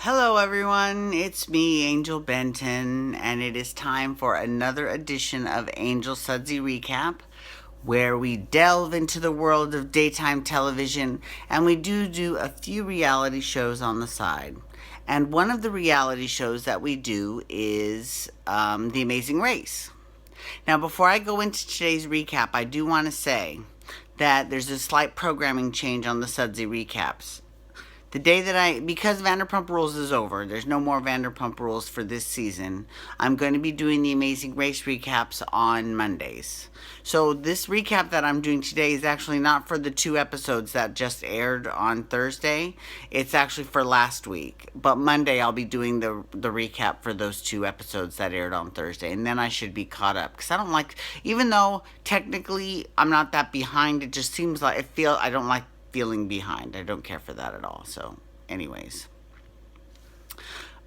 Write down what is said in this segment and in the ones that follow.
Hello, everyone. It's me, Angel Benton, and it is time for another edition of Angel Sudsy Recap, where we delve into the world of daytime television and we do a few reality shows on the side. And one of the reality shows that we do is The Amazing Race. Now, before I go into today's recap, I do want to say that there's a slight programming change on the Sudsy recaps. The day that because Vanderpump Rules is over, there's no more Vanderpump Rules for this season, I'm going to be doing the Amazing Race recaps on Mondays. So this recap that I'm doing today is actually not for the 2 episodes that just aired on Thursday. It's actually for last week. But Monday I'll be doing the recap for those 2 episodes that aired on Thursday. And then I should be caught up. Because I don't like, even though technically I'm not that behind, it just seems like, I don't like feeling behind. I don't care for that at all. So, anyways.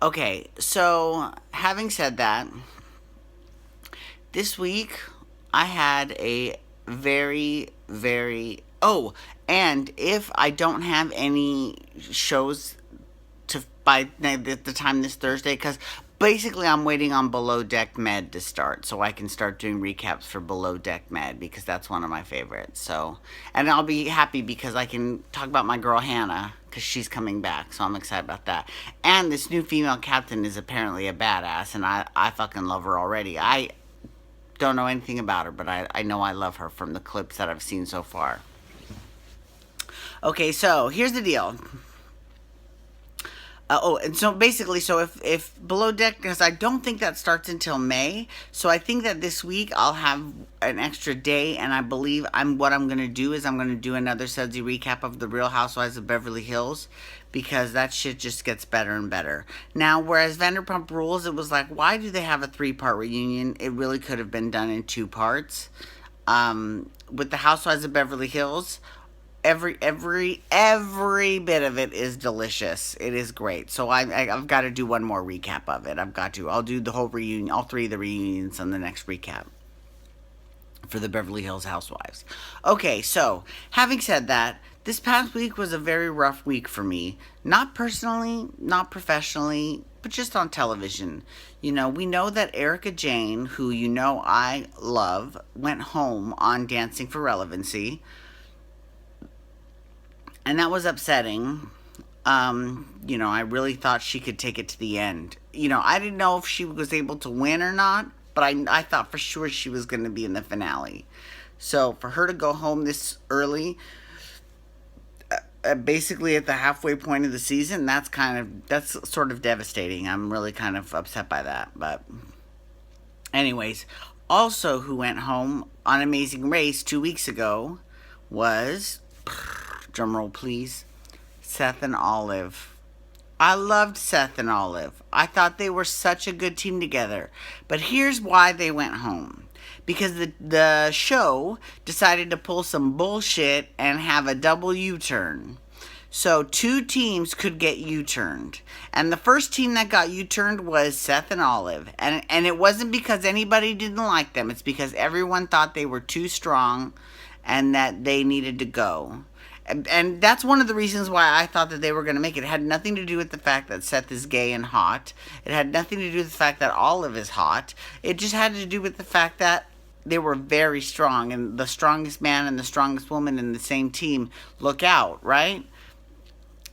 Okay, so having said that, this week I had a oh, and if I don't have any shows to by the time this Thursday, because basically I'm waiting on Below Deck Med to start so I can start doing recaps for Below Deck Med because that's one of my favorites. So, and I'll be happy because I can talk about my girl Hannah because she's coming back, so I'm excited about that. And this new female captain is apparently a badass, and I fucking love her already. I don't know anything about her, but I know I love her from the clips that I've seen so far. Okay, so here's the deal. And so basically, so if Below Deck, because I don't think that starts until May, so I think that this week I'll have an extra day, and I believe what I'm going to do is I'm going to do another Sudsy recap of The Real Housewives of Beverly Hills, because that shit just gets better and better. Now, whereas Vanderpump Rules, it was like, why do they have a 3-part reunion? It really could have been done in 2 parts. With The Housewives of Beverly Hills, every bit of it is delicious. It is great. So I've got to do one more recap of it. I'll do the whole reunion, all 3 of the reunions on the next recap for the Beverly Hills Housewives. Okay, so having said that, this past week was a very rough week for me. Not personally, not professionally, but just on television. You know, we know that Erica Jane, who you know I love, went home on Dancing for Relevancy. And that was upsetting. I really thought she could take it to the end. I didn't know if she was able to win or not, but I thought for sure she was going to be in the finale. So for her to go home this early, basically at the halfway point of the season, that's sort of devastating. I'm really kind of upset by that. But anyways, also who went home on Amazing Race 2 weeks ago was, drumroll please, Seth and Olive. I loved Seth and Olive. I thought they were such a good team together. But here's why they went home. Because the show decided to pull some bullshit and have a double U-turn. So 2 teams could get U-turned. And the first team that got U-turned was Seth and Olive. And it wasn't because anybody didn't like them. It's because everyone thought they were too strong and that they needed to go. And that's one of the reasons why I thought that they were going to make it. It had nothing to do with the fact that Seth is gay and hot. It had nothing to do with the fact that Olive is hot. It just had to do with the fact that they were very strong. And the strongest man and the strongest woman in the same team look out, right?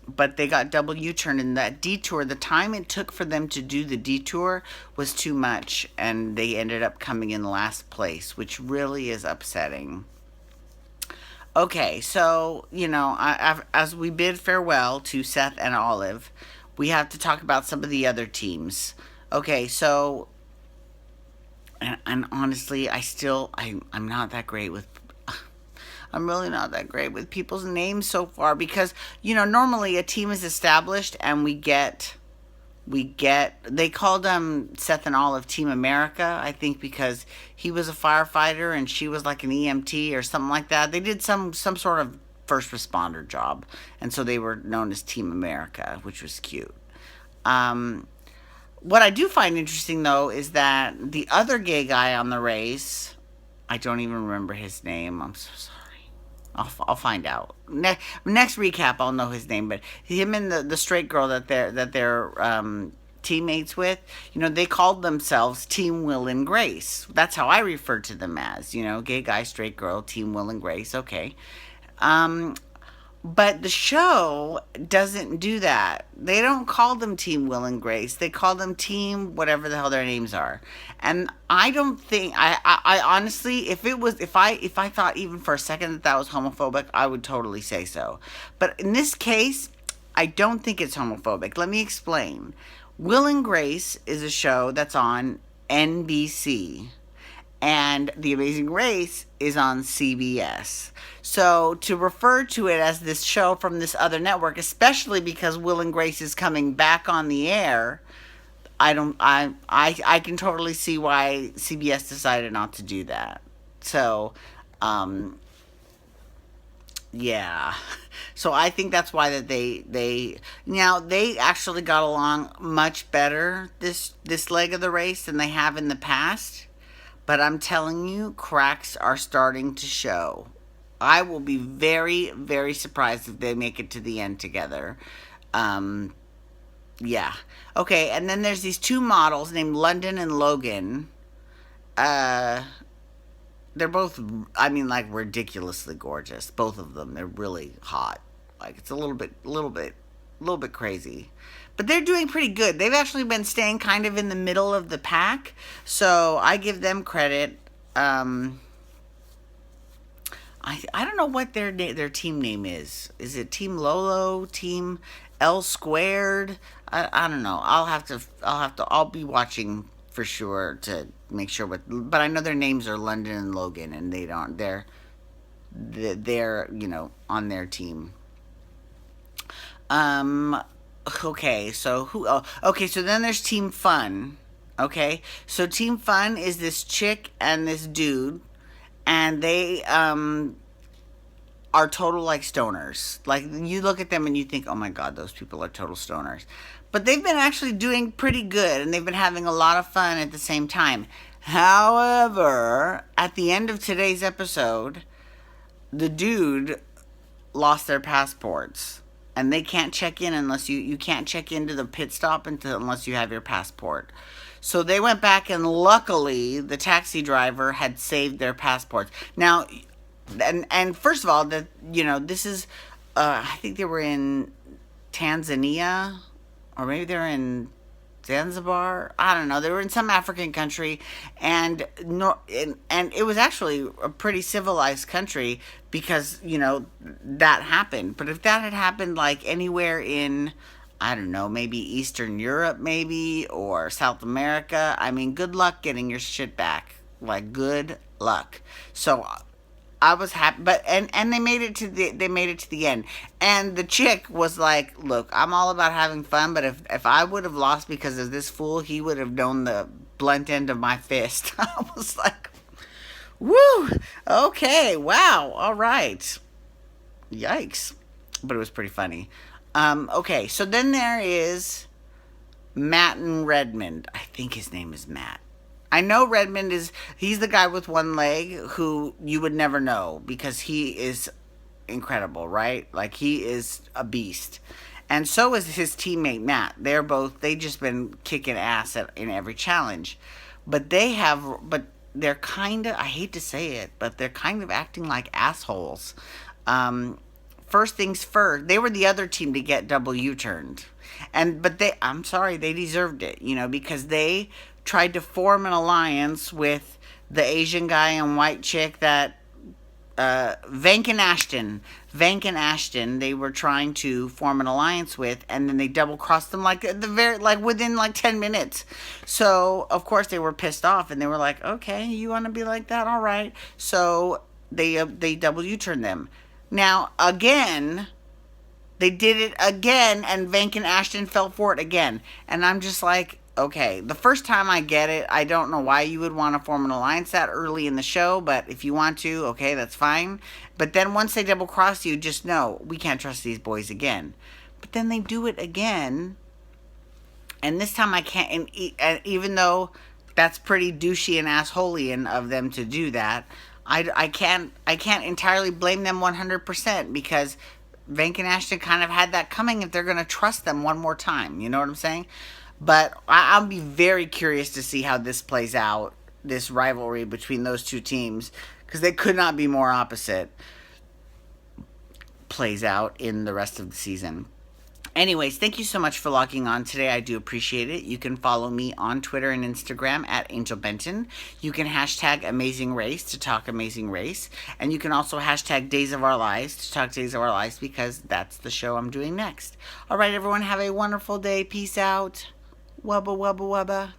But they got double U-turn, and that detour, the time it took for them to do the detour was too much. And they ended up coming in last place, which really is upsetting. Okay, so, as we bid farewell to Seth and Olive, we have to talk about some of the other teams. Okay, so, and honestly, I'm not that great with, I'm really not that great with people's names so far because, normally a team is established and they called Seth and Olive Team America, I think because he was a firefighter and she was like an EMT or something like that. They did some sort of first responder job, and so they were known as Team America, which was cute. What I do find interesting, though, is that the other gay guy on the race, I don't even remember his name, I'm so sorry. I'll find out. Next recap, I'll know his name. But him and the straight girl that they're teammates with, they called themselves Team Will and Grace. That's how I refer to them as. Gay guy, straight girl, Team Will and Grace. Okay. Um, but the show doesn't do that. They don't call them Team Will and Grace. They call them Team whatever the hell their names are. And I don't think I honestly, if I thought even for a second that was homophobic, I would totally say so. But in this case, I don't think it's homophobic. Let me explain. Will and Grace is a show that's on NBC, and The Amazing Race is on CBS. So to refer to it as this show from this other network, especially because Will and Grace is coming back on the air, I can totally see why CBS decided not to do that. So, um, yeah. So I think that's why that they now they actually got along much better this leg of the race than they have in the past. But I'm telling you, cracks are starting to show. I will be very, very surprised if they make it to the end together. Um, yeah. Okay, and then there's these two models named London and Logan. Uh, they're both, I mean, like ridiculously gorgeous. Both of them. They're really hot. Like it's a little bit crazy. But they're doing pretty good. They've actually been staying kind of in the middle of the pack, so I give them credit. Um, I don't know what their team name is. Is it Team Lolo? Team L squared? I don't know. I'll be watching for sure to make sure but I know their names are London and Logan, and they're on their team. Um, okay, so who? Oh, okay, so then there's Team Fun. Okay, so Team Fun is this chick and this dude, and they are total like stoners. Like you look at them and you think, oh my god, those people are total stoners. But they've been actually doing pretty good, and they've been having a lot of fun at the same time. However, at the end of today's episode, the dude lost their passports, and they can't check in unless you can't check into the pit stop unless you have your passport. So they went back, and luckily the taxi driver had saved their passports. Now, and first of all, this is I think they were in Tanzania, or maybe they're in Zanzibar. I don't know. They were in some African country, and and it was actually a pretty civilized country because that happened. But if that had happened like anywhere in, I don't know, maybe Eastern Europe, maybe, or South America, I mean, good luck getting your shit back. Like, good luck. So I was happy, but and they made it to the end, and the chick was like, "Look, I'm all about having fun, but if I would have lost because of this fool, he would have known the blunt end of my fist." I was like, "Woo, okay, wow, all right, yikes," but it was pretty funny. Okay, so then there is Matt and Redmond. I think his name is Matt. I know Redmond he's the guy with one leg who you would never know because he is incredible, right? Like he is a beast. And so is his teammate Matt. They just been kicking ass in every challenge. But they're kind of, I hate to say it, but they're kind of acting like assholes. First things first, they were the other team to get double U-turned. I'm sorry, they deserved it, because they tried to form an alliance with the Asian guy and white chick that Vank and Ashton, they were trying to form an alliance with, and then they double crossed them like within like 10 minutes. So of course they were pissed off, and they were like, okay, you want to be like that, all right. So they double U-turned them. Now again, they did it again, and Vank and Ashton fell for it again, and I'm just like, okay, the first time I get it. I don't know why you would want to form an alliance that early in the show, but if you want to, okay, that's fine. But then once they double cross you, just know we can't trust these boys again. But then they do it again, and this time I can't. And even though that's pretty douchey and assholeian of them to do that, I can't entirely blame them 100% because Venk and Ashton kind of had that coming if they're going to trust them one more time. You know what I'm saying? But I'll be very curious to see how this plays out, this rivalry between those two teams, because they could not be more opposite, plays out in the rest of the season. Anyways, thank you so much for logging on today. I do appreciate it. You can follow me on Twitter and Instagram at Angel Benton. You can hashtag Amazing Race to talk Amazing Race. And you can also hashtag Days of Our Lives to talk Days of Our Lives because that's the show I'm doing next. All right, everyone, have a wonderful day. Peace out. Wubba, wubba, wubba.